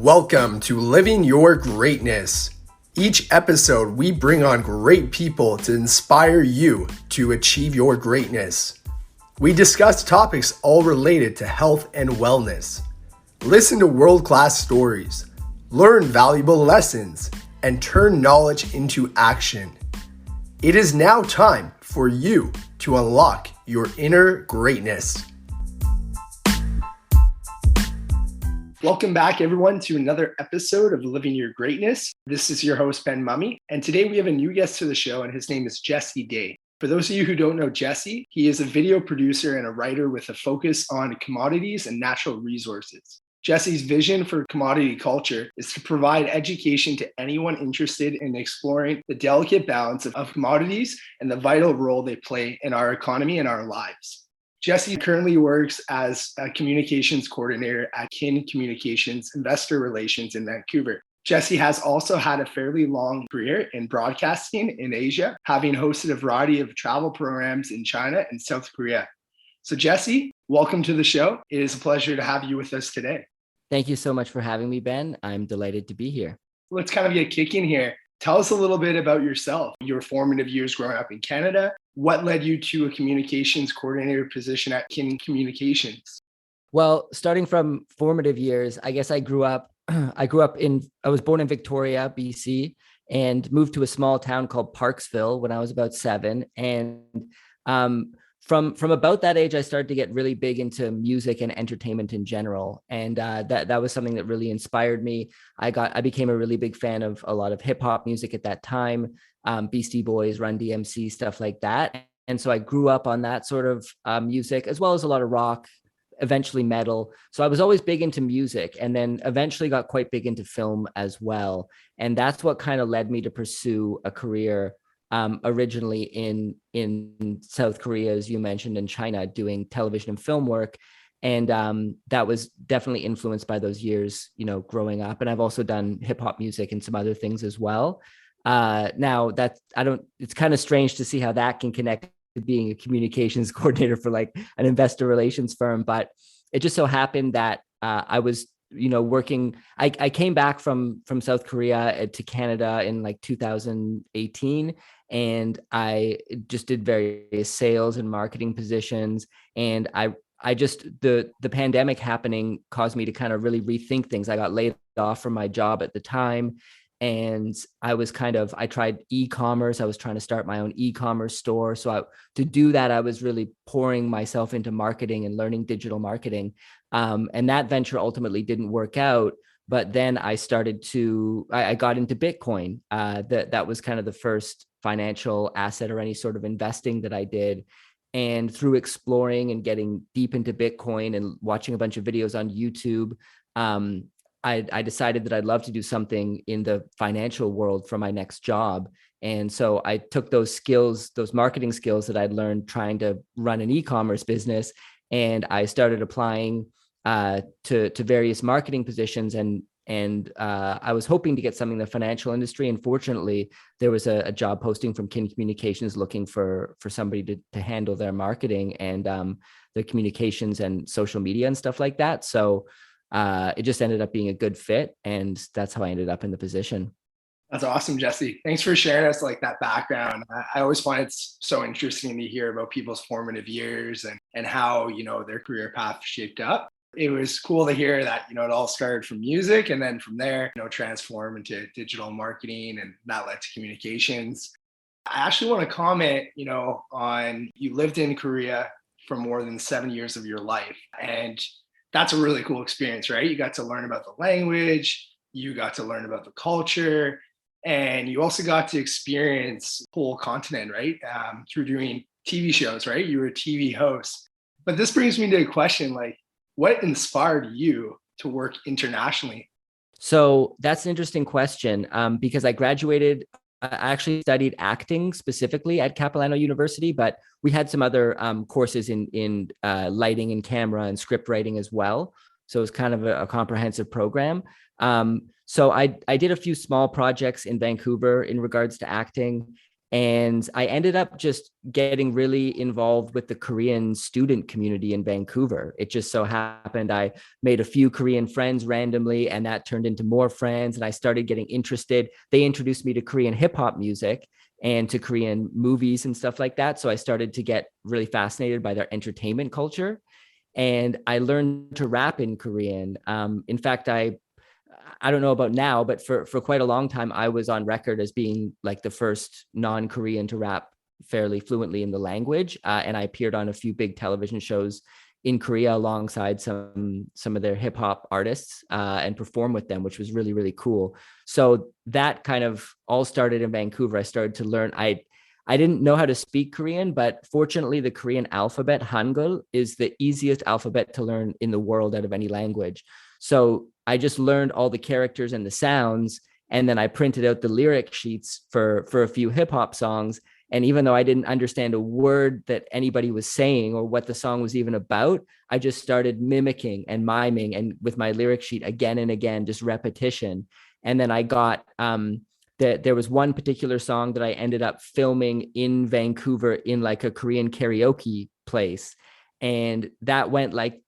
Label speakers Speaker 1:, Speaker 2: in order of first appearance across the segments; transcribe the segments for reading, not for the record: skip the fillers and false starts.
Speaker 1: Welcome to Living Your Greatness. Each episode, we bring on great people to inspire you to achieve your greatness. We discuss topics all related to health and wellness. Listen to world-class stories, learn valuable lessons, and turn knowledge into action. It is now time for you to unlock your inner greatness. Welcome back, everyone, to another episode of Living Your Greatness. This is your host, Ben Mummy, and today we have a new guest to the show, and his name is Jesse Day. For those of you who don't know Jesse, he is a video producer and a writer with a focus on commodities and natural resources. Jesse's vision for commodity culture is to provide education to anyone interested in exploring the delicate balance of commodities and the vital role they play in our economy and our lives. Jesse currently works as a communications coordinator at Communications Investor Relations in Vancouver. Jesse has also had a fairly long career in broadcasting in Asia, having hosted a variety of travel programs in China and South Korea. So Jesse, welcome to the show. It is a pleasure to have you with us today.
Speaker 2: Thank you so much for having me, Ben. I'm delighted to be here. Let's
Speaker 1: kind of get kicking here. Tell us a little bit about yourself, your formative years growing up in Canada. What led you to a communications coordinator position at Communications?
Speaker 2: Well, starting from formative years, I guess I was born in Victoria, BC, and moved to a small town called Parksville when I was about 7. And from about that age, I started to get really big into music and entertainment in general. And that was something that really inspired me. I became a really big fan of a lot of hip hop music at that time, Beastie Boys, Run DMC, stuff like that. And so I grew up on that sort of music, as well as a lot of rock, eventually metal. So I was always big into music, and then eventually got quite big into film as well. And that's what kind of led me to pursue a career originally in South Korea, as you mentioned, in China, doing television and film work. And that was definitely influenced by those years, growing up. And I've also done hip hop music and some other things as well. Now it's kind of strange to see how that can connect to being a communications coordinator for like an investor relations firm. But it just so happened that I was working. I came back from South Korea to Canada in like 2018, and I just did various sales and marketing positions. And I just the pandemic happening caused me to kind of really rethink things. I got laid off from my job at the time, and I tried e-commerce. I was trying to start my own e-commerce store. So to do that, I was really pouring myself into marketing and learning digital marketing. And that venture ultimately didn't work out. But then I got into Bitcoin. That was kind of the first financial asset or any sort of investing that I did. And through exploring and getting deep into Bitcoin and watching a bunch of videos on YouTube, I decided that I'd love to do something in the financial world for my next job. And so I took those skills, those marketing skills that I'd learned trying to run an e-commerce business, and I started applying to various marketing positions. And I was hoping to get something in the financial industry. And fortunately, there was a job posting from Communications looking for somebody to handle their marketing and the communications and social media and stuff like that. So it just ended up being a good fit, and that's how I ended up in the position.
Speaker 1: That's awesome, Jesse. Thanks for sharing us like that background. I always find it's so interesting to hear about people's formative years and how, their career path shaped up. It was cool to hear that, it all started from music, and then from there, transform into digital marketing, and that led to communications. I actually want to comment, on you lived in Korea for more than 7 years of your life. And that's a really cool experience, right? You got to learn about the language, you got to learn about the culture, and you also got to experience the whole continent, right? Through doing TV shows, right? You were a TV host. But this brings me to a question, like, what inspired you to work internationally?
Speaker 2: So that's an interesting question, because I actually studied acting specifically at Capilano University, but we had some other courses in lighting and camera and script writing as well. So it was kind of a comprehensive program. So I did a few small projects in Vancouver in regards to acting. And I ended up just getting really involved with the Korean student community in Vancouver. It just so happened I made a few Korean friends randomly, and that turned into more friends. And I started getting interested. They introduced me to Korean hip hop music and to Korean movies and stuff like that. So I started to get really fascinated by their entertainment culture. And I learned to rap in Korean. In fact, I don't know about now, but for quite a long time, I was on record as being like the first non-Korean to rap fairly fluently in the language. And I appeared on a few big television shows in Korea alongside some of their hip hop artists and perform with them, which was really, really cool. So that kind of all started in Vancouver. I started to learn. I didn't know how to speak Korean, but fortunately, the Korean alphabet, Hangul, is the easiest alphabet to learn in the world out of any language. So I just learned all the characters and the sounds, and then I printed out the lyric sheets for a few hip hop songs. And even though I didn't understand a word that anybody was saying or what the song was even about, I just started mimicking and miming, and with my lyric sheet again and again, just repetition. And then I got there was one particular song that I ended up filming in Vancouver in like a Korean karaoke place. And that went like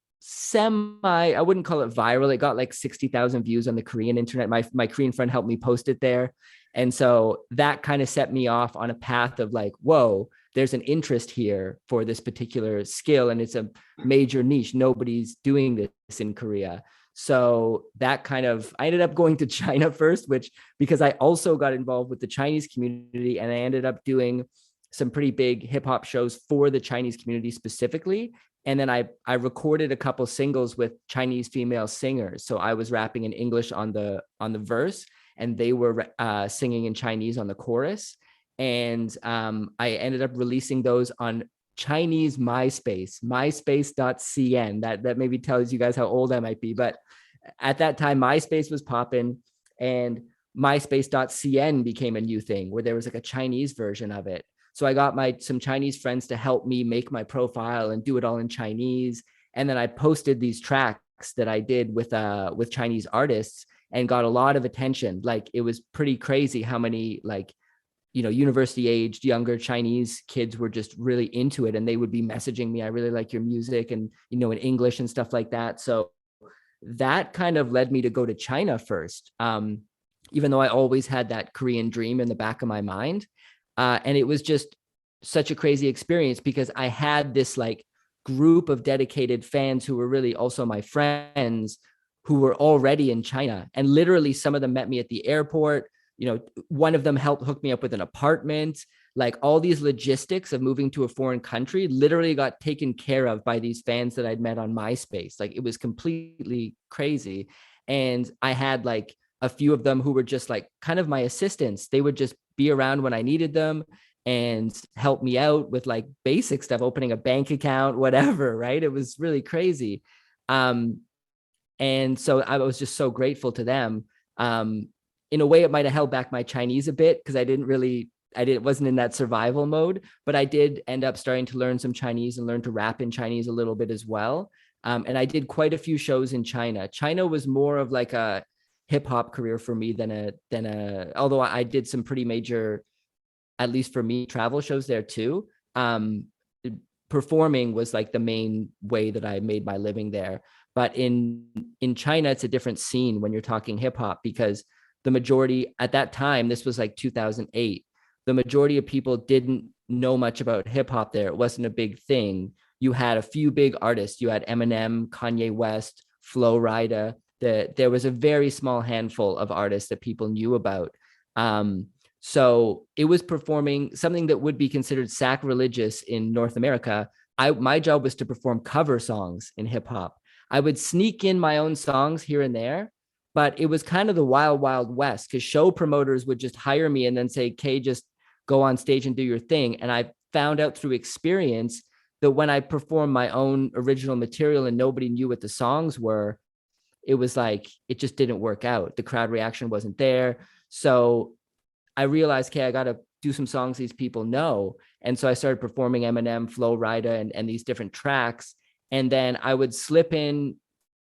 Speaker 2: I wouldn't call it viral. It got like 60,000 views on the Korean internet. My Korean friend helped me post it there. And so that kind of set me off on a path of like, whoa, there's an interest here for this particular skill. And it's a major niche. Nobody's doing this in Korea. So that kind of, I ended up going to China first, because I also got involved with the Chinese community, and I ended up doing some pretty big hip hop shows for the Chinese community specifically. And then I recorded a couple singles with Chinese female singers. So I was rapping in English on the verse, and they were singing in Chinese on the chorus. And I ended up releasing those on Chinese myspace.cn. That maybe tells you guys how old I might be. But at that time, MySpace was popping, and myspace.cn became a new thing where there was like a Chinese version of it. So I got some Chinese friends to help me make my profile and do it all in Chinese. And then I posted these tracks that I did with Chinese artists and got a lot of attention. Like, it was pretty crazy how many university aged younger Chinese kids were just really into it. And they would be messaging me, I really like your music, and, in English and stuff like that. So that kind of led me to go to China first. Even though I always had that Korean dream in the back of my mind. And it was just such a crazy experience because I had this like group of dedicated fans who were really also my friends, who were already in China. And literally some of them met me at the airport. One of them helped hook me up with an apartment. Like, all these logistics of moving to a foreign country literally got taken care of by these fans that I'd met on MySpace. Like, it was completely crazy. And I had like a few of them who were just like kind of my assistants. They would just be around when I needed them and help me out with like basic stuff, opening a bank account, whatever, right? It was really crazy. And so I was just so grateful to them. In a way, it might have held back my Chinese a bit because wasn't in that survival mode, but I did end up starting to learn some Chinese and learn to rap in Chinese a little bit as well. And I did quite a few shows in China. China was more of like a hip hop career for me than although I did some pretty major, at least for me, travel shows there too. Performing was like the main way that I made my living there. But in China, it's a different scene when you're talking hip hop, because the majority at that time, this was like 2008, the majority of people didn't know much about hip hop there. It wasn't a big thing. You had a few big artists. You had Eminem, Kanye West, Flo Rida. There was a very small handful of artists that people knew about. So it was performing something that would be considered sacrilegious in North America. My job was to perform cover songs in hip hop. I would sneak in my own songs here and there, but it was kind of the wild, wild west, because show promoters would just hire me and then say, "Kay, just go on stage and do your thing." And I found out through experience that when I performed my own original material and nobody knew what the songs were, it was like, it just didn't work out. The crowd reaction wasn't there. So I realized, okay, I got to do some songs these people know. And so I started performing Eminem, Flo Rida, and these different tracks. And then I would slip in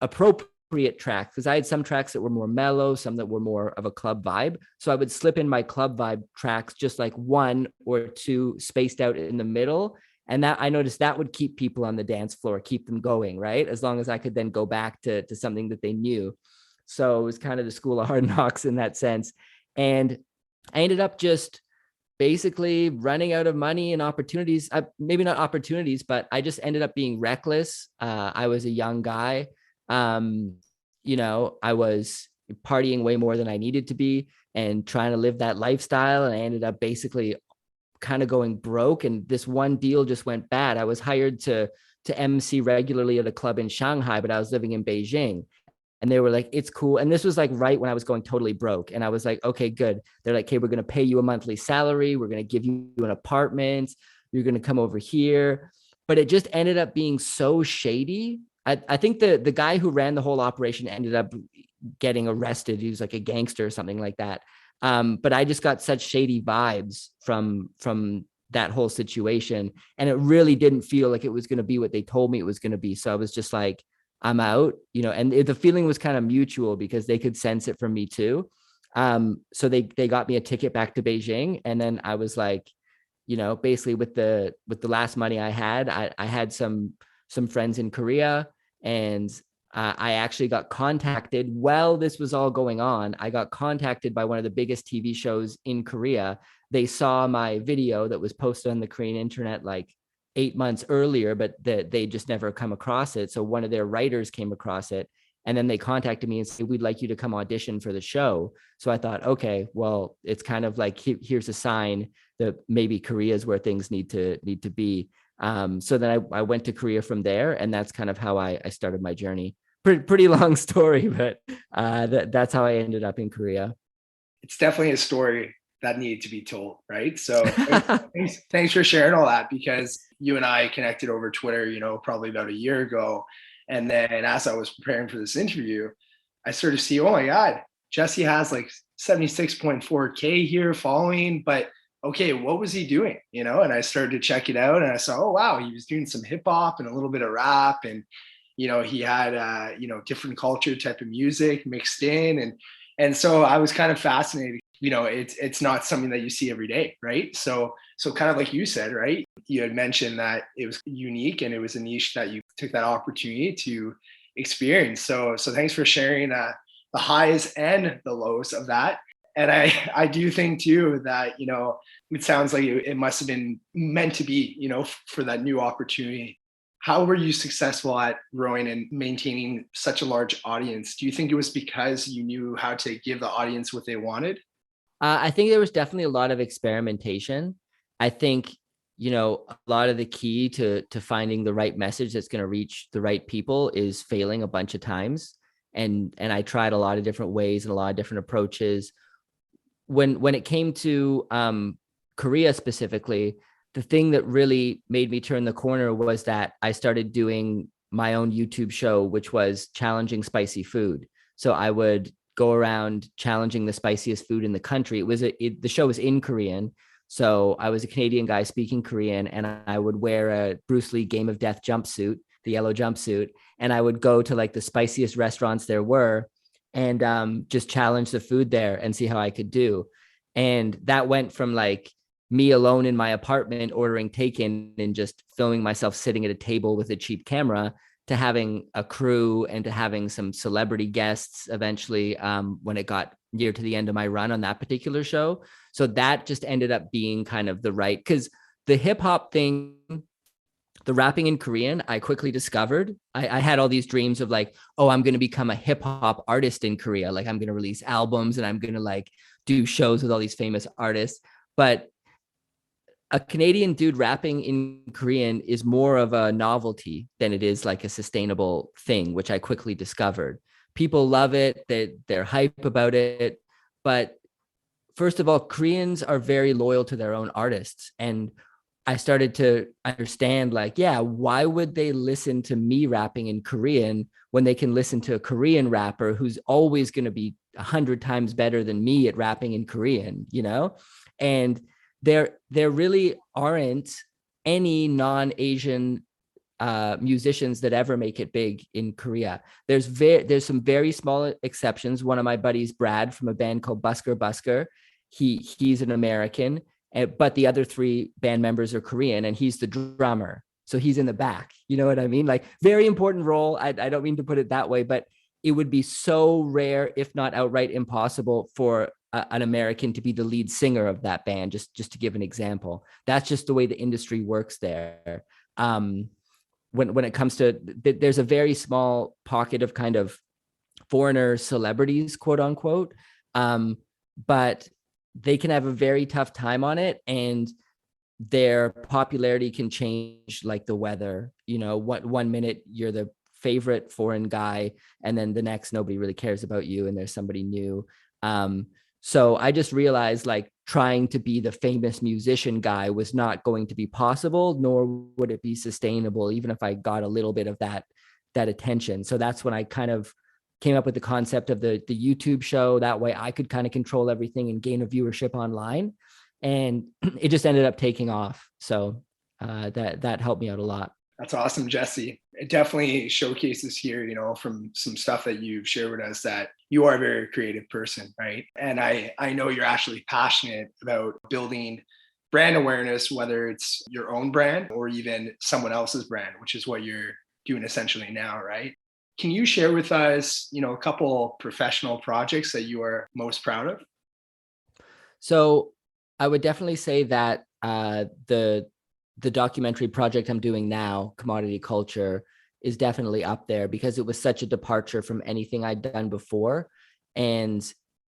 Speaker 2: appropriately appropriate tracks, because I had some tracks that were more mellow, some that were more of a club vibe. So I would slip in my club vibe tracks, just like one or two spaced out in the middle. And that I noticed that would keep people on the dance floor, keep them going, right? As long as I could then go back to something that they knew. So it was kind of the school of hard knocks in that sense. And I ended up just basically running out of money and opportunities. Maybe not opportunities, but I just ended up being reckless. I was a young guy. I was partying way more than I needed to be and trying to live that lifestyle. And I ended up basically kind of going broke. And this one deal just went bad. I was hired to MC regularly at a club in Shanghai, but I was living in Beijing. And they were like, it's cool. And this was like right when I was going totally broke. And I was like, okay, good. They're like, okay, we're going to pay you a monthly salary. We're going to give you an apartment. You're going to come over here. But it just ended up being so shady. I think the guy who ran the whole operation ended up getting arrested. He was like a gangster or something like that. But I just got such shady vibes from that whole situation. And it really didn't feel like it was going to be what they told me it was going to be. So I was just like, I'm out, and the feeling was kind of mutual because they could sense it from me too. So they got me a ticket back to Beijing. And then I was like, basically with the last money I had, I had some friends in Korea, and I actually got contacted while this was all going on. I got contacted by one of the biggest TV shows in Korea. They saw my video that was posted on the Korean internet like 8 months earlier, but they just never come across it. So one of their writers came across it, and then they contacted me and said, we'd like you to come audition for the show. So I thought, okay, well, it's kind of like, here's a sign that maybe Korea is where things need to be. So then I went to Korea from there, and that's kind of how I started my journey. Pretty long story, but that's how I ended up in Korea.
Speaker 1: It's definitely a story that needed to be told, right? So thanks for sharing all that, because you and I connected over Twitter, probably about a year ago. And then as I was preparing for this interview, I sort of see, oh my God, Jesse has like 76.4K here following, but okay, what was he doing? And I started to check it out, and I saw, oh wow, he was doing some hip hop and a little bit of rap, and he had different culture type of music mixed in, and so I was kind of fascinated. It's not something that you see every day, right? So kind of like you said, right? You had mentioned that it was unique and it was a niche that you took that opportunity to experience. So thanks for sharing the highs and the lows of that. And I do think too that, it sounds like it must have been meant to be, for that new opportunity. How were you successful at growing and maintaining such a large audience? Do you think it was because you knew how to give the audience what they wanted?
Speaker 2: I think there was definitely a lot of experimentation. I think, a lot of the key to finding the right message that's going to reach the right people is failing a bunch of times. And I tried a lot of different ways and a lot of different approaches. When it came to Korea specifically, the thing that really made me turn the corner was that I started doing my own YouTube show, which was challenging spicy food. So I would go around challenging the spiciest food in the country. The show was in Korean. So I was a Canadian guy speaking Korean, and I would wear a Bruce Lee Game of Death jumpsuit, the yellow jumpsuit. And I would go to like the spiciest restaurants there were and just challenge the food there and see how I could do. And that went from like me alone in my apartment ordering takein and just filming myself sitting at a table with a cheap camera to having a crew and to having some celebrity guests eventually when it got near to the end of my run on that particular show. So that just ended up being kind of the right, because the hip hop thing, the rapping in Korean, I quickly discovered. I had all these dreams of like, oh, I'm going to become a hip hop artist in Korea. Like I'm going to release albums and I'm going to like do shows with all these famous artists. But a Canadian dude rapping in Korean is more of a novelty than it is like a sustainable thing, which I quickly discovered. People love it. They're hype about it. But first of all, Koreans are very loyal to their own artists. And I started to understand like, yeah, why would they listen to me rapping in Korean when they can listen to a Korean rapper who's always going to be 100 times better than me at rapping in Korean, And there really aren't any non-Asian musicians that ever make it big in Korea. There's some very small exceptions. One of my buddies, Brad, from a band called Busker Busker, he's an American, but the other three band members are Korean, and he's the drummer. So he's in the back. You know what I mean? Like, very important role. I don't mean to put it that way, but it would be so rare, if not outright impossible, for an American to be the lead singer of that band, just to give an example. That's just the way the industry works there. When it comes to, there's a very small pocket of kind of foreigner celebrities, quote unquote, but they can have a very tough time on it, and their popularity can change like the weather. You know, what 1 minute you're the favorite foreign guy, and then the next nobody really cares about you, and there's somebody new. So I just realized, like, trying to be the famous musician guy was not going to be possible, nor would it be sustainable, even if I got a little bit of that attention. So that's when I kind of came up with the concept of the YouTube show. That way I could kind of control everything and gain a viewership online. And it just ended up taking off. So that helped me out a lot.
Speaker 1: That's awesome, Jesse. It definitely showcases here, you know, from some stuff that you've shared with us, that you are a very creative person, right? And I know you're actually passionate about building brand awareness, whether it's your own brand or even someone else's brand, which is what you're doing essentially now, right? Can you share with us, you know, a couple professional projects that you are most proud of?
Speaker 2: So I would definitely say that the documentary project I'm doing now, Commodity Culture, is definitely up there because it was such a departure from anything I'd done before. And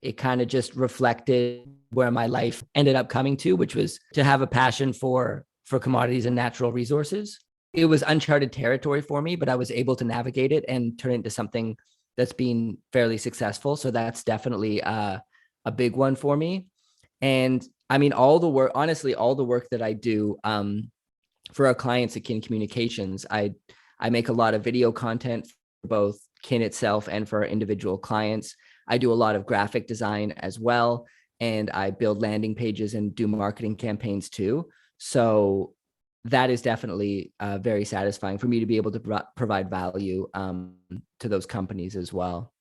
Speaker 2: it kind of just reflected where my life ended up coming to, which was to have a passion for commodities and natural resources. It was uncharted territory for me, but I was able to navigate it and turn it into something that's been fairly successful. So that's definitely a big one for me. And I mean, all the work that I do for our clients at Kin Communications, I make a lot of video content for both Kin itself and for our individual clients. I do a lot of graphic design as well, and I build landing pages and do marketing campaigns too. So that is definitely very satisfying for me to be able to provide value to those companies as well.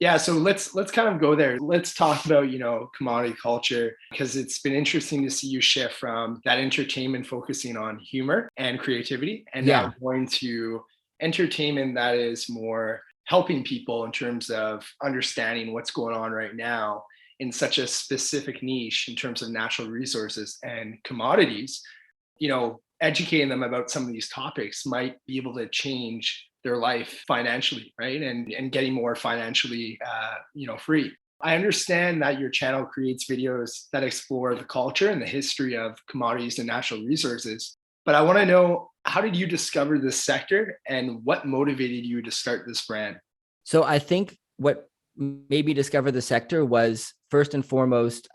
Speaker 1: Yeah, so let's kind of go there. Let's talk about, you know, commodity culture, because it's been interesting to see you shift from that entertainment focusing on humor and creativity, and
Speaker 2: Yeah.
Speaker 1: now going to entertainment that is more helping people in terms of understanding what's going on right now in such a specific niche in terms of natural resources and commodities. You know, educating them about some of these topics might be able to change their life financially, right? And getting more financially, free. I understand that your channel creates videos that explore the culture and the history of commodities and natural resources. But I want to know, how did you discover this sector and what motivated you to start this brand?
Speaker 2: So I think what made me discover the sector was first and foremost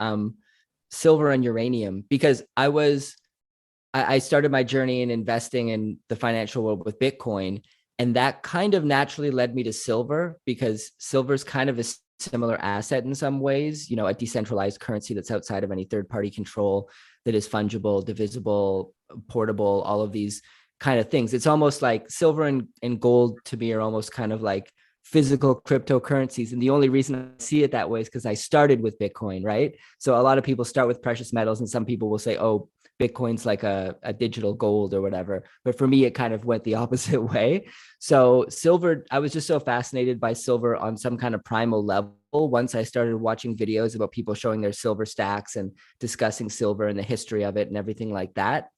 Speaker 2: silver and uranium, because I started my journey in investing in the financial world with Bitcoin. And that kind of naturally led me to silver, because silver is kind of a similar asset in some ways, you know, a decentralized currency that's outside of any third-party control, that is fungible, divisible, portable, all of these kind of things. It's almost like silver and gold to me are almost kind of like physical cryptocurrencies. And the only reason I see it that way is because I started with Bitcoin, right? So a lot of people start with precious metals, and some people will say, oh, Bitcoin's like a digital gold or whatever. But for me, it kind of went the opposite way. So silver, I was just so fascinated by silver on some kind of primal level. Once I started watching videos about people showing their silver stacks and discussing silver and the history of it and everything like that,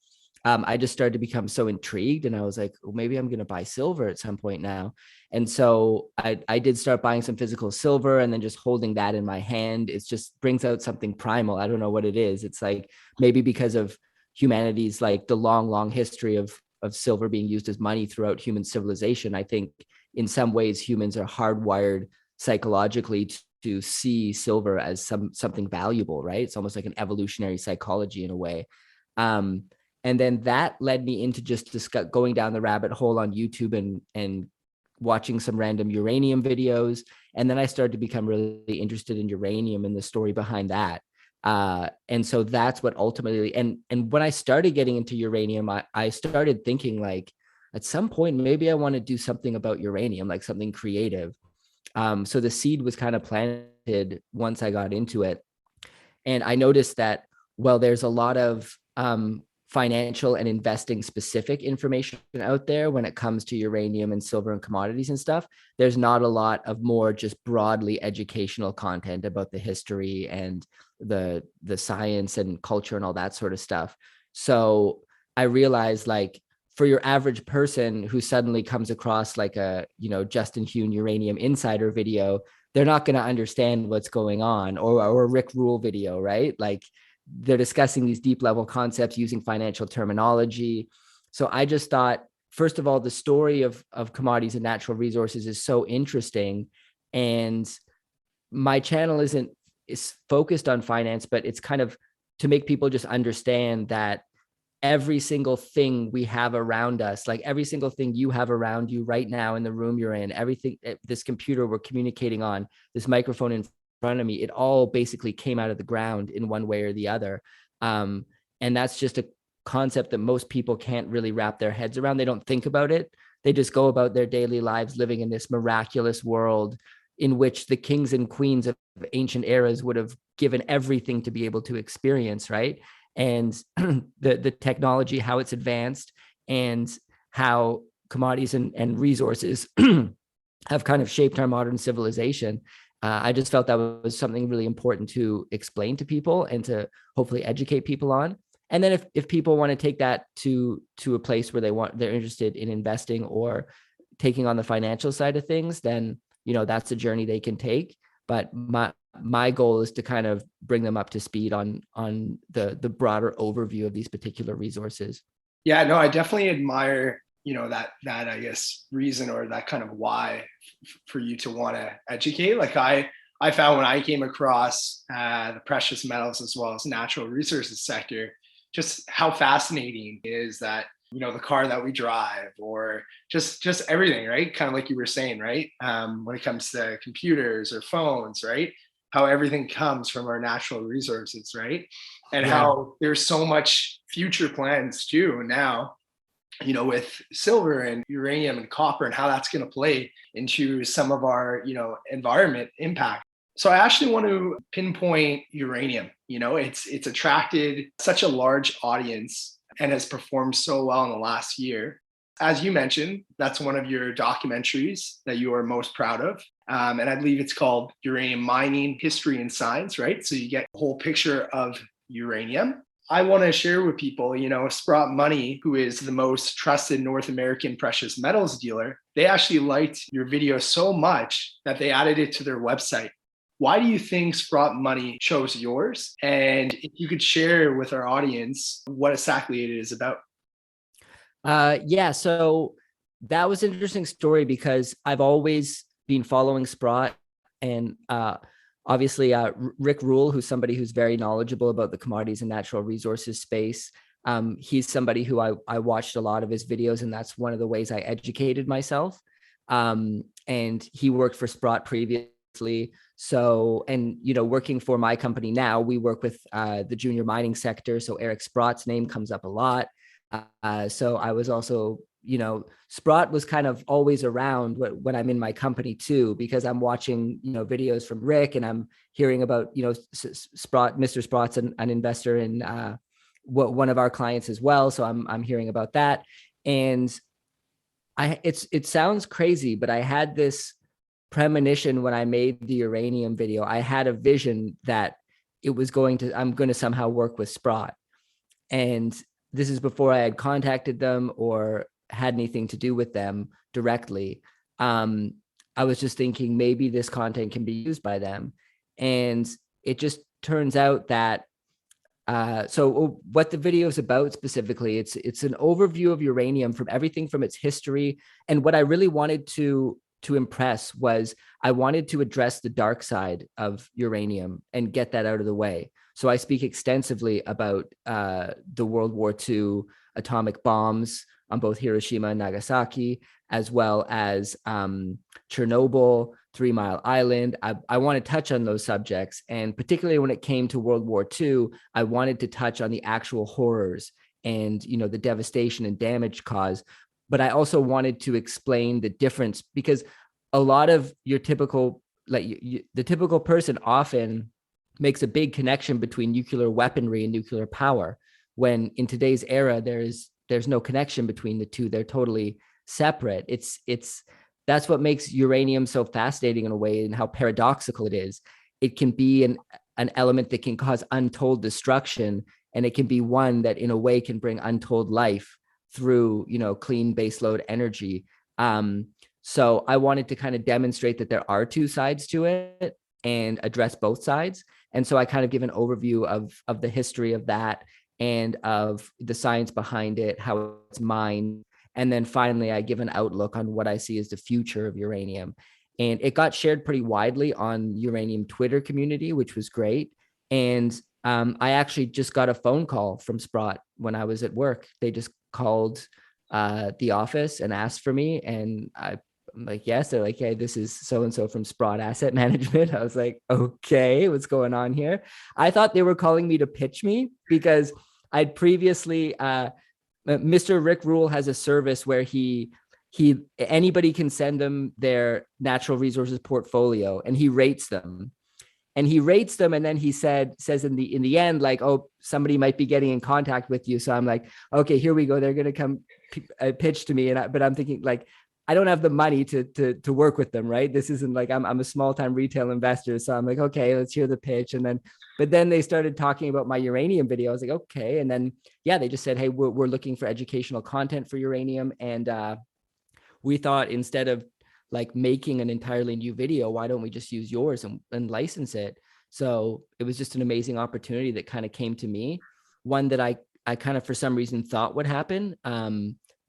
Speaker 2: I just started to become so intrigued, and I was like, well, maybe I'm going to buy silver at some point now. And so I did start buying some physical silver, and then just holding that in my hand, it just brings out something primal. I don't know what it is. It's like maybe because of humanity's, like the long history of silver being used as money throughout human civilization. I think in some ways humans are hardwired psychologically to see silver as something valuable, right? It's almost like an evolutionary psychology in a way. And then that led me into just going down the rabbit hole on YouTube and watching some random uranium videos. And then I started to become really interested in uranium and the story behind that. And so that's what ultimately, and when I started getting into uranium, I started thinking like, at some point, maybe I want to do something about uranium, like something creative. So the seed was kind of planted once I got into it. And I noticed that, well, there's a lot of financial and investing specific information out there when it comes to uranium and silver and commodities and stuff. There's not a lot of more just broadly educational content about the history and the science and culture and all that sort of stuff. So I realized, like, for your average person who suddenly comes across like a, Justin Huhn Uranium Insider video, they're not going to understand what's going on, or a Rick Rule video, right? Like, they're discussing these deep level concepts using financial terminology. So I just thought, first of all, the story of commodities and natural resources is so interesting. And my channel is focused on finance, but it's kind of to make people just understand that every single thing we have around us, like every single thing you have around you right now in the room you're in, everything, this computer we're communicating on, this microphone in front of me, it all basically came out of the ground in one way or the other. And that's just a concept that most people can't really wrap their heads around. They don't think about it. They just go about their daily lives living in this miraculous world in which the kings and queens of ancient eras would have given everything to be able to experience, right? And the technology, how it's advanced, and how commodities and resources have kind of shaped our modern civilization. I just felt that was something really important to explain to people and to hopefully educate people on. And then if people want to take that to a place where they're interested in investing or taking on the financial side of things, then, that's a journey they can take. But my goal is to kind of bring them up to speed on the broader overview of these particular resources.
Speaker 1: Yeah, no, I definitely admire, that I guess reason, or that kind of why for you to want to educate. Like I found when I came across the precious metals as well as natural resources sector, just how fascinating it is that, the car that we drive, or just everything, right? Kind of like you were saying, right? When it comes to computers or phones, right? How everything comes from our natural resources, right? And how there's so much future plans too now, with silver and uranium and copper, and how that's going to play into some of our, environment impact. So I actually want to pinpoint uranium. It's attracted such a large audience and has performed so well in the last year. As you mentioned, that's one of your documentaries that you are most proud of. And I believe it's called Uranium Mining, History and Science, right? So you get a whole picture of uranium. I want to share with people, Sprott Money, who is the most trusted North American precious metals dealer, they actually liked your video so much that they added it to their website. Why do you think Sprott Money chose yours? And if you could share with our audience what exactly it is about.
Speaker 2: So that was an interesting story because I've always been following Sprott, and obviously Rick Rule, who's somebody who's very knowledgeable about the commodities and natural resources space. He's somebody who I watched a lot of his videos, and that's one of the ways I educated myself. And he worked for Sprott previously. So, and, working for my company now, we work with the junior mining sector. So Eric Sprott's name comes up a lot. So I was also, Sprott was kind of always around when I'm in my company too, because I'm watching, videos from Rick, and I'm hearing about, Sprott, Mr. Sprott's an investor in one of our clients as well. So I'm hearing about that. And it sounds crazy, but I had this premonition when I made the uranium video. I had a vision that I'm going to somehow work with Sprott. And this is before I had contacted them or had anything to do with them directly. I was just thinking maybe this content can be used by them. And it just turns out that, so what the video is about specifically, it's an overview of uranium from everything from its history. And what I really wanted to impress was I wanted to address the dark side of uranium and get that out of the way. So I speak extensively about the World War II atomic bombs on both Hiroshima and Nagasaki, as well as Chernobyl, 3 Mile Island. I want to touch on those subjects. And particularly when it came to World War II, I wanted to touch on the actual horrors and, the devastation and damage caused. but I also wanted to explain the difference, because a lot of your typical, like the typical person often makes a big connection between nuclear weaponry and nuclear power, when in today's era, there's no connection between the two. They're totally separate. That's what makes uranium so fascinating in a way, and how paradoxical it is. It can be an element that can cause untold destruction, and it can be one that in a way can bring untold life through, clean baseload energy. So I wanted to kind of demonstrate that there are two sides to it and address both sides. And so I kind of give an overview of the history of that and of the science behind it, how it's mined. And then finally, I give an outlook on what I see as the future of uranium. And it got shared pretty widely on uranium Twitter community, which was great. And I actually just got a phone call from Sprott when I was at work. They just called the office and asked for me. And I'm like, yes. They're like, hey, this is so-and-so from Sprott Asset Management. I was like, okay, what's going on here? I thought they were calling me to pitch me, because I'd previously, Mr. Rick Rule has a service where anybody can send them their natural resources portfolio, and he rates them. And then he says in the end, like, oh, somebody might be getting in contact with you. So I'm like, okay, here we go. They're going to come pitch to me. But I'm thinking, like, I don't have the money to work with them, right? This isn't like I'm a small time retail investor. So I'm like, okay, let's hear the pitch. But then they started talking about my uranium video. I was like, okay. And then, yeah, they just said, hey, we're looking for educational content for uranium. And we thought, instead of like making an entirely new video, why don't we just use yours and license it? So it was just an amazing opportunity that kind of came to me, one that I kind of, for some reason, thought would happen.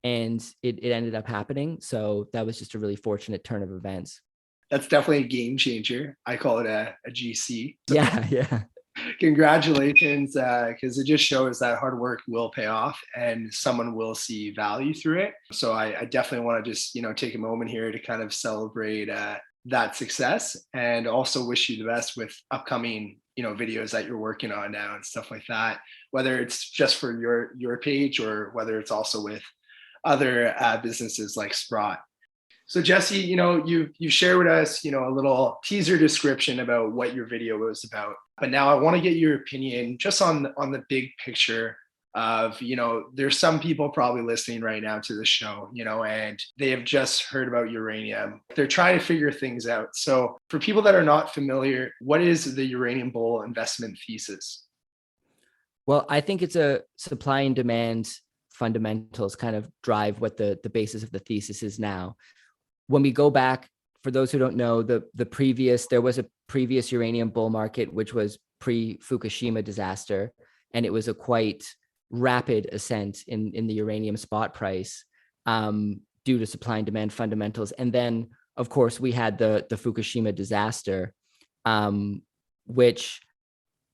Speaker 2: And it ended up happening. So that was just a really fortunate turn of events.
Speaker 1: That's definitely a game changer. I call it a GC. So
Speaker 2: yeah.
Speaker 1: Congratulations, because it just shows that hard work will pay off and someone will see value through it. So I definitely want to just, take a moment here to kind of celebrate that success, and also wish you the best with upcoming, videos that you're working on now and stuff like that, whether it's just for your page or whether it's also with other businesses like Sprott. So Jesse, you shared with us, a little teaser description about what your video was about. But now I want to get your opinion just on the big picture of, there's some people probably listening right now to the show, and they have just heard about uranium. They're trying to figure things out. So for people that are not familiar, what is the uranium bull investment thesis?
Speaker 2: Well, I think it's a supply and demand fundamentals kind of drive what the basis of the thesis is now. When we go back, for those who don't know, there was a previous uranium bull market, which was pre-Fukushima disaster. And it was a quite rapid ascent in the uranium spot price due to supply and demand fundamentals. And then, of course, we had the Fukushima disaster, which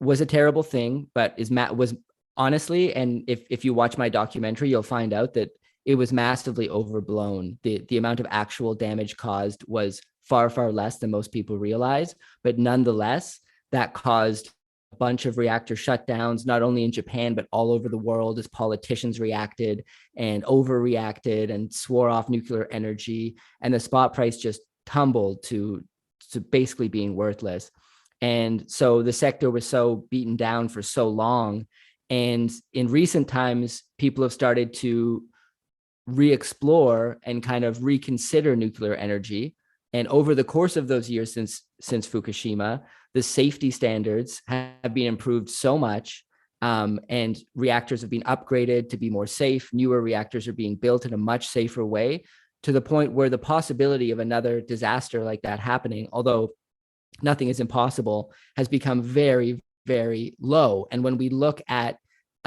Speaker 2: was a terrible thing, but was honestly, and if you watch my documentary, you'll find out that it was massively overblown. The amount of actual damage caused was far, far less than most people realize. But nonetheless, that caused a bunch of reactor shutdowns, not only in Japan, but all over the world, as politicians reacted and overreacted and swore off nuclear energy. And the spot price just tumbled to basically being worthless. And so the sector was so beaten down for so long. And in recent times, people have started to re-explore and kind of reconsider nuclear energy. And over the course of those years since Fukushima, the safety standards have been improved so much, and reactors have been upgraded to be more safe. Newer reactors are being built in a much safer way, to the point where the possibility of another disaster like that happening, although nothing is impossible, has become very, very low. And when we look at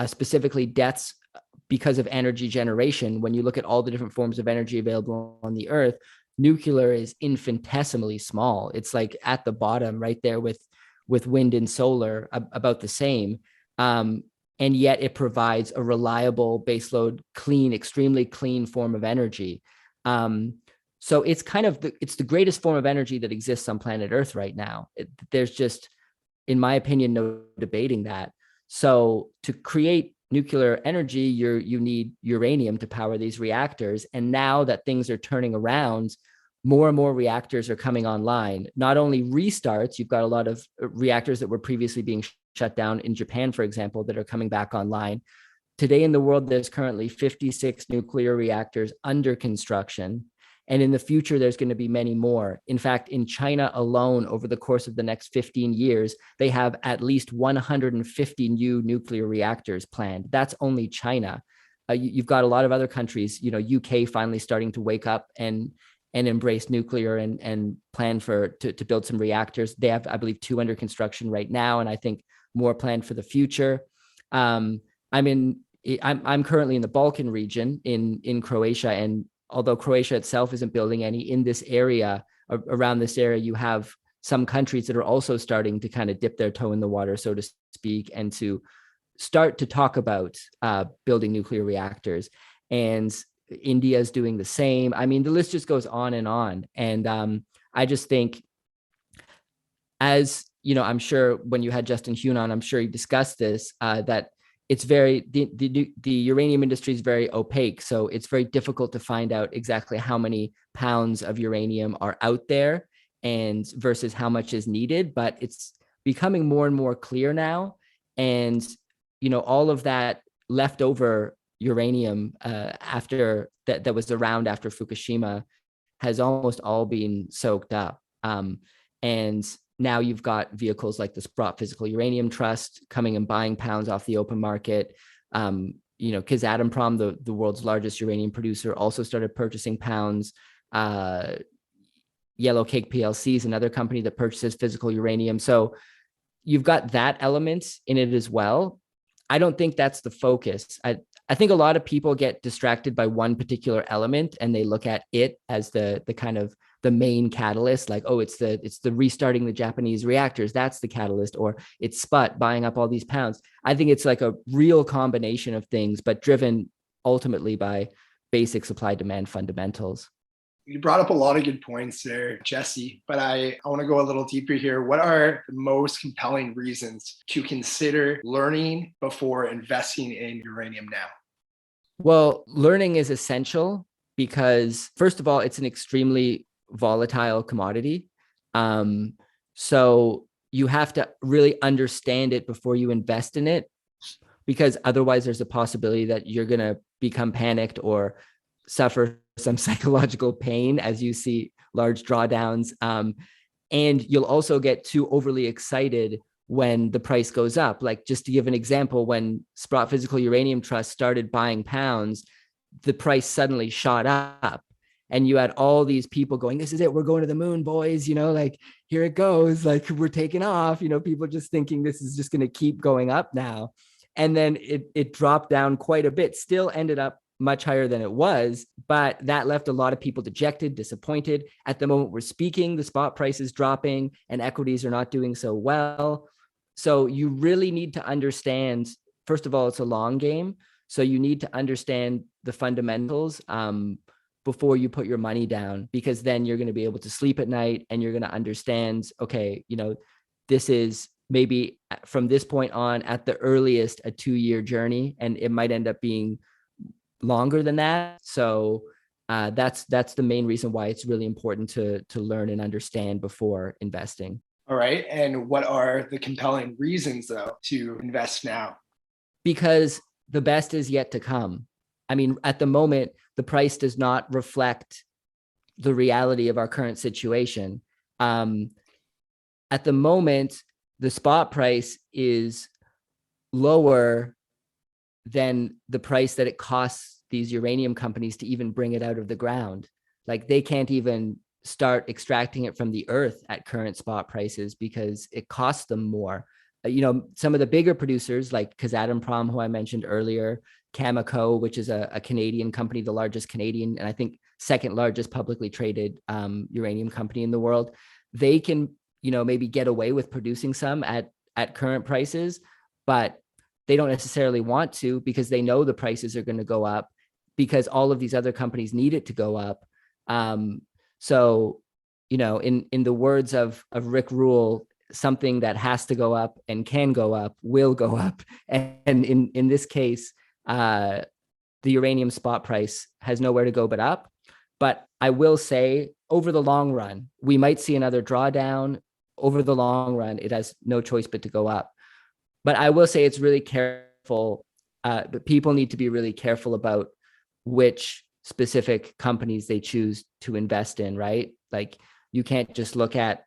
Speaker 2: specifically deaths because of energy generation, when you look at all the different forms of energy available on the earth, nuclear is infinitesimally small. It's like at the bottom right there with wind and solar, about the same. And yet it provides a reliable baseload, clean, extremely clean form of energy. So it's kind of it's the greatest form of energy that exists on planet Earth right now. There's just, in my opinion, no debating that. So to create nuclear energy, you need uranium to power these reactors. And now that things are turning around, more and more reactors are coming online. Not only restarts, you've got a lot of reactors that were previously being shut down in Japan, for example, that are coming back online. Today in the world, there's currently 56 nuclear reactors under construction. And in the future, there's going to be many more. In fact, in China alone, over the course of the next 15 years, they have at least 150 new nuclear reactors planned. That's only China. You've got a lot of other countries, UK finally starting to wake up and embrace nuclear and plan to build some reactors. They have, I believe, 2 under construction right now, and I think more planned for the future. I'm currently in the Balkan region in Croatia, and although Croatia itself isn't building any, in this area, around this area, you have some countries that are also starting to kind of dip their toe in the water, so to speak, and to start to talk about building nuclear reactors. And India is doing the same. I mean, the list just goes on. And I just think, as you know, I'm sure when you had Justin Hune on, I'm sure you discussed this, that it's the uranium industry is very opaque. So it's very difficult to find out exactly how many pounds of uranium are out there and versus how much is needed. But it's becoming more and more clear now. And, all of that leftover uranium after that was around after Fukushima has almost all been soaked up. And now you've got vehicles like the Sprott Physical Uranium Trust coming and buying pounds off the open market. Kazatomprom, the world's largest uranium producer, also started purchasing pounds. Yellow Cake PLC is another company that purchases physical uranium. So you've got that element in it as well. I don't think that's the focus. I think a lot of people get distracted by one particular element and they look at it as the kind of the main catalyst, like, oh, it's the restarting the Japanese reactors. That's the catalyst, or it's Sput buying up all these pounds. I think it's like a real combination of things, but driven ultimately by basic supply demand fundamentals.
Speaker 1: You brought up a lot of good points there, Jesse, but I want to go a little deeper here. What are the most compelling reasons to consider learning before investing in uranium now?
Speaker 2: Well, learning is essential because, first of all, it's an extremely volatile commodity. So you have to really understand it before you invest in it, because otherwise there's a possibility that you're going to become panicked or suffer some psychological pain as you see large drawdowns. And you'll also get too overly excited when the price goes up. Like, just to give an example, when Sprott Physical Uranium Trust started buying pounds, the price suddenly shot up. And you had all these people going, this is it, we're going to the moon, boys, like, here it goes, like, we're taking off, people just thinking this is just going to keep going up now. And then it dropped down quite a bit, still ended up much higher than it was, but that left a lot of people dejected, disappointed. At the moment we're speaking, the spot price is dropping and equities are not doing so well. So you really need to understand, first of all, it's a long game. So you need to understand the fundamentals before you put your money down, because then you're going to be able to sleep at night and you're going to understand, okay, this is maybe from this point on at the earliest a 2-year journey, and it might end up being longer than that. So that's the main reason why it's really important to learn and understand before investing.
Speaker 1: All right. And what are the compelling reasons, though, to invest now?
Speaker 2: Because the best is yet to come. I mean, at the moment, the price does not reflect the reality of our current situation. At the moment, the spot price is lower than the price that it costs these uranium companies to even bring it out of the ground. Like, they can't even start extracting it from the earth at current spot prices because it costs them more. Some of the bigger producers like Kazatomprom, who I mentioned earlier, Cameco, which is a Canadian company, the largest Canadian, and I think second largest publicly traded uranium company in the world, they can, maybe get away with producing some at current prices, but they don't necessarily want to, because they know the prices are going to go up because all of these other companies need it to go up. So, in the words of Rick Rule, something that has to go up and can go up will go up. And in this case, the uranium spot price has nowhere to go but up. But I will say, over the long run, we might see another drawdown. Over the long run, it has no choice but to go up. But I will say it's really careful. But people need to be really careful about which specific companies they choose to invest in, right? Like, you can't just look at,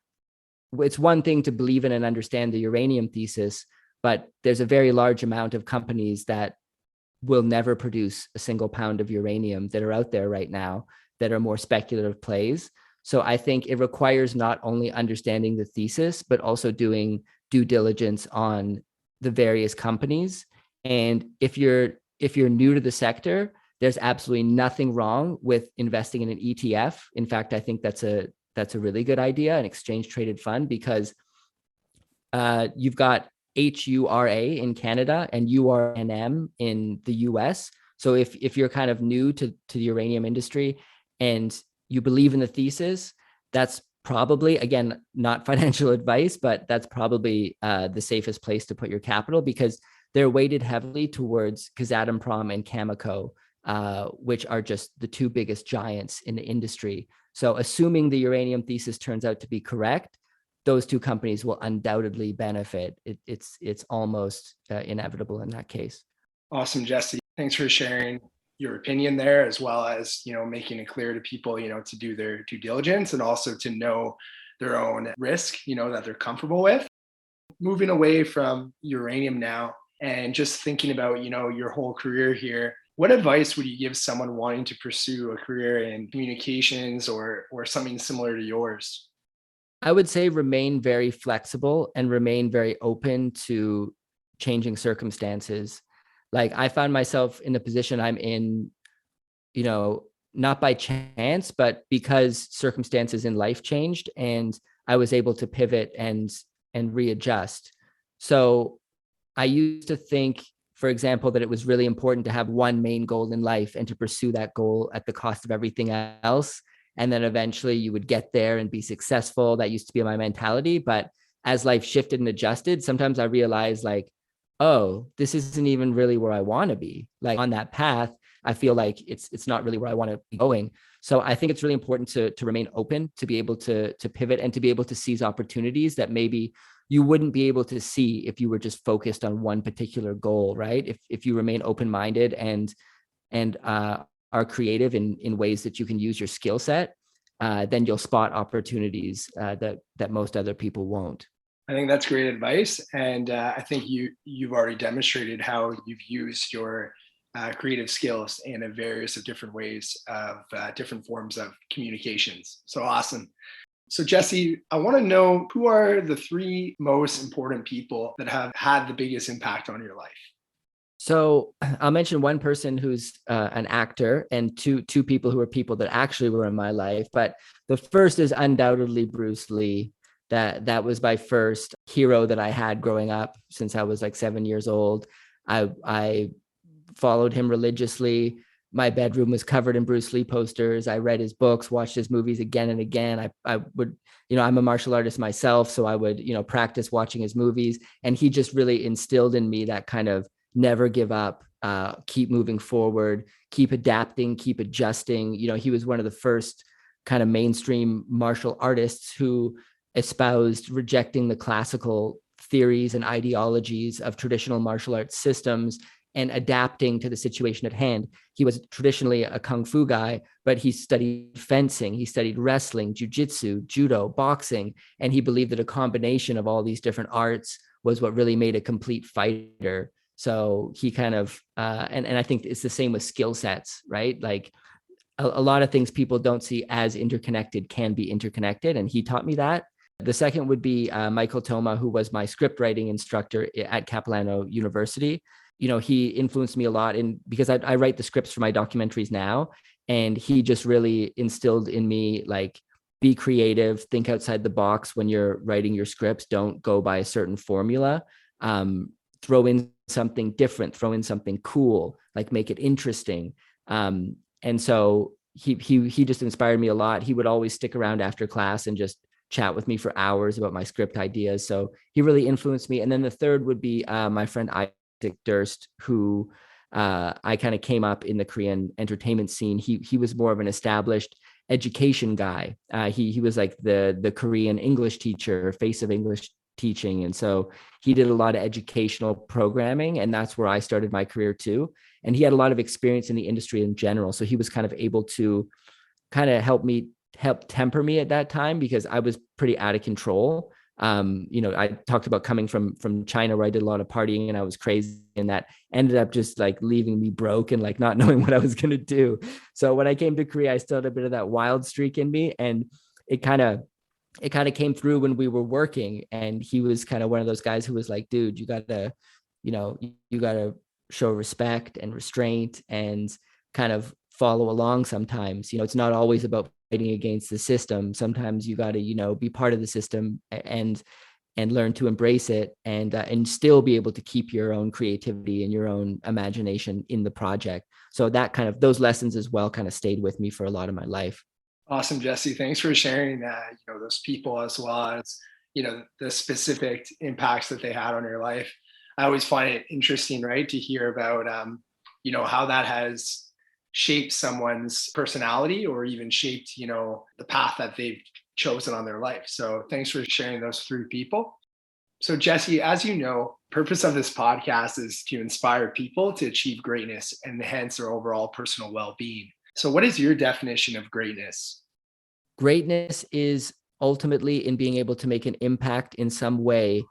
Speaker 2: it's one thing to believe in and understand the uranium thesis, but there's a very large amount of companies that will never produce a single pound of uranium that are out there right now that are more speculative plays. So I think it requires not only understanding the thesis, but also doing due diligence on the various companies. And if you're new to the sector, there's absolutely nothing wrong with investing in an ETF. In fact, I think that's a really good idea, an exchange traded fund, because you've got HURA in Canada and URNM in the US. So if you're kind of new to the uranium industry and you believe in the thesis, that's probably, again, not financial advice, but that's probably the safest place to put your capital, because they're weighted heavily towards Kazatomprom and Cameco, which are just the two biggest giants in the industry. So assuming the uranium thesis turns out to be correct, those two companies will undoubtedly benefit. It's almost inevitable in that case.
Speaker 1: Awesome, Jesse. Thanks for sharing your opinion there, as well as, making it clear to people, to do their due diligence and also to know their own risk, that they're comfortable with. Moving away from uranium now and just thinking about, your whole career here, what advice would you give someone wanting to pursue a career in communications or something similar to yours?
Speaker 2: I would say remain very flexible and remain very open to changing circumstances. Like, I found myself in the position I'm in, not by chance, but because circumstances in life changed and I was able to pivot and readjust. So I used to think, for example, that it was really important to have one main goal in life and to pursue that goal at the cost of everything else. And then eventually you would get there and be successful. That used to be my mentality. But as life shifted and adjusted, sometimes I realized, like, oh, this isn't even really where I want to be. Like, on that path, I feel like it's not really where I want to be going. So I think it's really important to remain open, to be able to pivot and to be able to seize opportunities that maybe you wouldn't be able to see if you were just focused on one particular goal, right? If you remain open-minded and are creative in ways that you can use your skill set, then you'll spot opportunities that most other people won't.
Speaker 1: I think that's great advice. And I think you've already demonstrated how you've used your creative skills in a various of different ways of different forms of communications. So awesome. So Jesse, I want to know, who are the three most important people that have had the biggest impact on your life?
Speaker 2: So I'll mention one person who's an actor, and two people who are people that actually were in my life. But the first is undoubtedly Bruce Lee. That was my first hero that I had growing up since I was like 7 years old. I followed him religiously. My bedroom was covered in Bruce Lee posters. I read his books, watched his movies again and again. I would, I'm a martial artist myself, so I would, practice watching his movies. And he just really instilled in me that kind of never give up, keep moving forward, keep adapting, keep adjusting. He was one of the first kind of mainstream martial artists who espoused rejecting the classical theories and ideologies of traditional martial arts systems and adapting to the situation at hand. He was traditionally a kung fu guy, but he studied fencing, he studied wrestling, jujitsu, judo, boxing, and he believed that a combination of all these different arts was what really made a complete fighter. So he kind of, and I think it's the same with skill sets, right? Like, a lot of things people don't see as interconnected can be interconnected, and he taught me that. The second would be Michael Toma, who was my script writing instructor at Capilano University. He influenced me a lot because I write the scripts for my documentaries now, and he just really instilled in me, like, be creative, think outside the box when you're writing your scripts. Don't go by a certain formula. Throw in something different, throw in something cool, like make it interesting. And so he just inspired me a lot. He would always stick around after class and just chat with me for hours about my script ideas. So he really influenced me. And then the third would be my friend Isaac Durst, who I kind of came up in the Korean entertainment scene. He was more of an established education guy. He was like the Korean English teacher, face of English teaching. And so he did a lot of educational programming, and that's where I started my career too. And he had a lot of experience in the industry in general. So he was kind of able to kind of help temper me at that time, because I was pretty out of control. I talked about coming from China, where I did a lot of partying and I was crazy, and that ended up just like leaving me broke and like not knowing what I was going to do. So when I came to Korea, I still had a bit of that wild streak in me, and it kind of came through when we were working. And he was kind of one of those guys who was like, dude, you gotta show respect and restraint and kind of follow along sometimes. It's not always about fighting against the system. Sometimes you got to, be part of the system and learn to embrace it, and still be able to keep your own creativity and your own imagination in the project. So that kind of, those lessons as well kind of stayed with me for a lot of my life.
Speaker 1: Awesome, Jesse. Thanks for sharing that, those people, as well as, the specific impacts that they had on your life. I always find it interesting, right, to hear about, how that has shaped someone's personality, or even shaped, the path that they've chosen on their life. So thanks for sharing those three people. So Jesse, as you know, purpose of this podcast is to inspire people to achieve greatness and enhance their overall personal well-being. So what is your definition of greatness?
Speaker 2: Greatness is ultimately in being able to make an impact in some way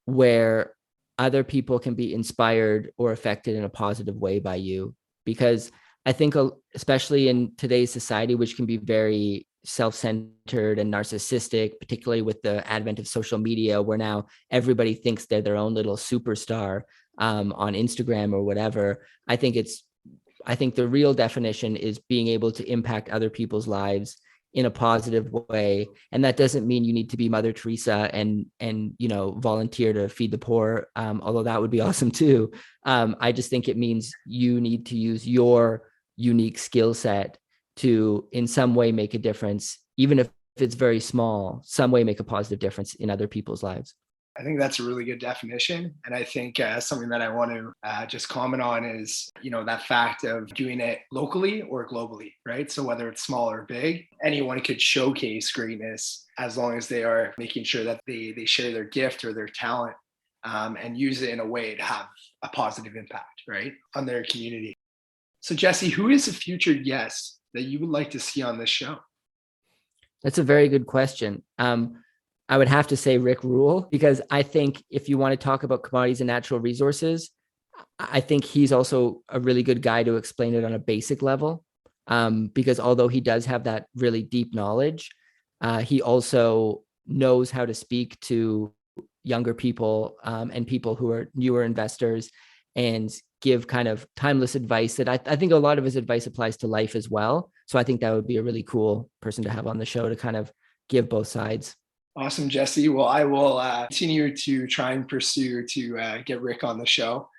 Speaker 2: where other people can be inspired or affected in a positive way by you. Because I think, especially in today's society, which can be very self-centered and narcissistic, particularly with the advent of social media, where now everybody thinks they're their own little superstar on Instagram or whatever. I think the real definition is being able to impact other people's lives in a positive way. And that doesn't mean you need to be Mother Teresa and volunteer to feed the poor, although that would be awesome too. I just think it means you need to use your unique skill set to in some way make a difference, even if it's very small, some way make a positive difference in other people's lives.
Speaker 1: I think that's a really good definition. And I think something that I want to just comment on is, that fact of doing it locally or globally, right? So whether it's small or big, anyone could showcase greatness as long as they are making sure that they share their gift or their talent and use it in a way to have a positive impact, right, on their community. So Jesse, who is a future guest that you would like to see on this show?
Speaker 2: That's a very good question. I would have to say Rick Rule, because I think if you want to talk about commodities and natural resources, I think he's also a really good guy to explain it on a basic level. Because although he does have that really deep knowledge, he also knows how to speak to younger people and people who are newer investors, and give kind of timeless advice that I think a lot of his advice applies to life as well. So I think that would be a really cool person to have on the show to kind of give both sides.
Speaker 1: Awesome, Jesse. Well, I will continue to try and pursue to get Rick on the show.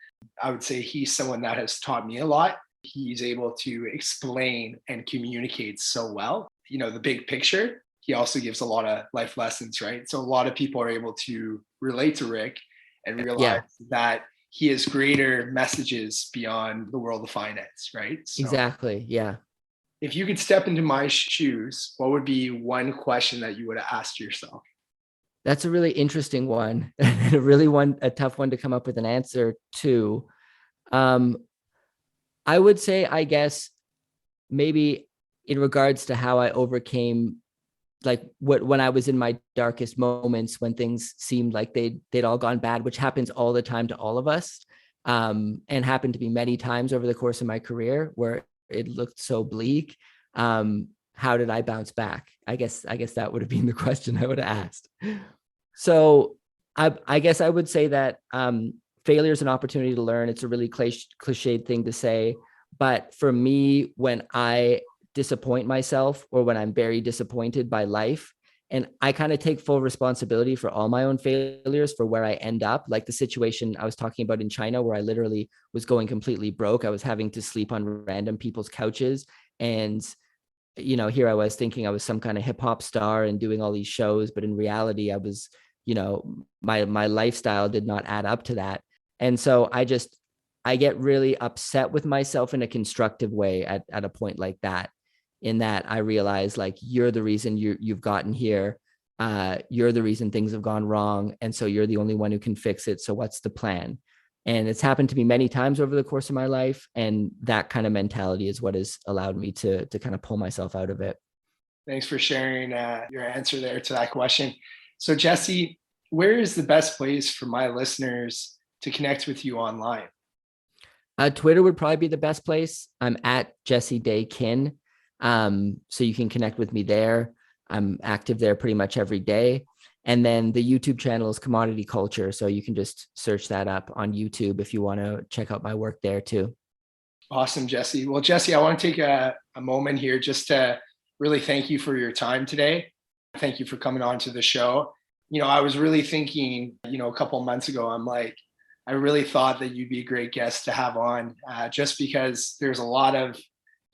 Speaker 1: I would say he's someone that has taught me a lot. He's able to explain and communicate so well, the big picture. He also gives a lot of life lessons, right? So a lot of people are able to relate to Rick and realize that he has greater messages beyond the world of finance, right? So
Speaker 2: exactly. Yeah.
Speaker 1: if you could step into my shoes, what would be one question that you would have asked yourself?
Speaker 2: That's a really interesting one. A tough one to come up with an answer to. I would say, I guess, maybe in regards to how I overcame, like when I was in my darkest moments, when things seemed like they'd all gone bad, which happens all the time to all of us, and happened to be many times over the course of my career where it looked so bleak. How did I bounce back? I guess that would have been the question I would have asked. So I guess I would say that failure is an opportunity to learn. It's a really cliched thing to say, but for me, when I disappoint myself or when I'm very disappointed by life, and I kind of take full responsibility for all my own failures, for where I end up, like the situation I was talking about in China, where I literally was going completely broke. I was having to sleep on random people's couches and here I was thinking I was some kind of hip hop star and doing all these shows, but in reality, I was, my lifestyle did not add up to that. And so I get really upset with myself in a constructive way at a point like that, in that I realize like, you're the reason you've gotten here. You're the reason things have gone wrong. And so you're the only one who can fix it. So what's the plan? And it's happened to me many times over the course of my life. And that kind of mentality is what has allowed me to kind of pull myself out of it.
Speaker 1: Thanks for sharing your answer there to that question. So Jesse, where is the best place for my listeners to connect with you online?
Speaker 2: Twitter would probably be the best place. I'm at Jesse Day Kin. So you can connect with me there. I'm active there pretty much every day. And then the YouTube channel is Commodity Culture. So you can just search that up on YouTube if you want to check out my work there too.
Speaker 1: Awesome, Jesse. Well, Jesse, I want to take a moment here just to really thank you for your time today. Thank you for coming on to the show. I was really thinking, a couple of months ago, I'm like, I really thought that you'd be a great guest to have on just because there's a lot of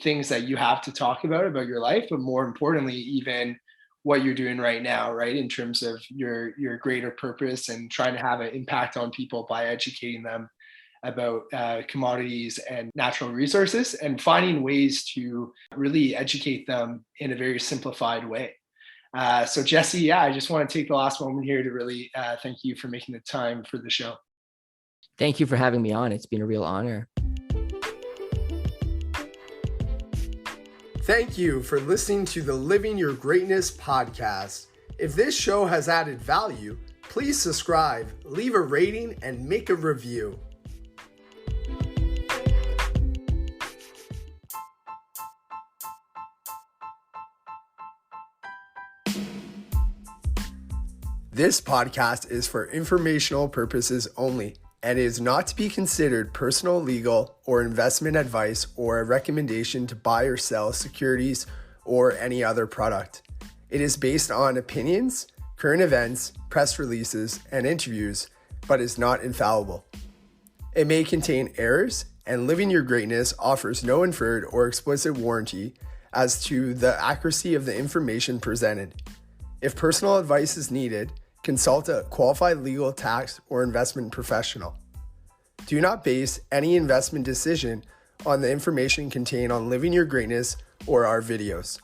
Speaker 1: things that you have to talk about your life, but more importantly, even what you're doing right now, right? In terms of your greater purpose and trying to have an impact on people by educating them about commodities and natural resources and finding ways to really educate them in a very simplified way. So Jesse, I just want to take the last moment here to really thank you for making the time for the show.
Speaker 2: Thank you for having me on. It's been a real honor.
Speaker 1: Thank you for listening to the Living Your Greatness podcast. If this show has added value, please subscribe, leave a rating, and make a review. This podcast is for informational purposes only and is not to be considered personal, legal, or investment advice or a recommendation to buy or sell securities or any other product. It is based on opinions, current events, press releases, and interviews, but is not infallible. It may contain errors, and Living Your Greatness offers no inferred or explicit warranty as to the accuracy of the information presented. If personal advice is needed, consult a qualified legal, tax, or investment professional. Do not base any investment decision on the information contained on Living Your Greatness or our videos.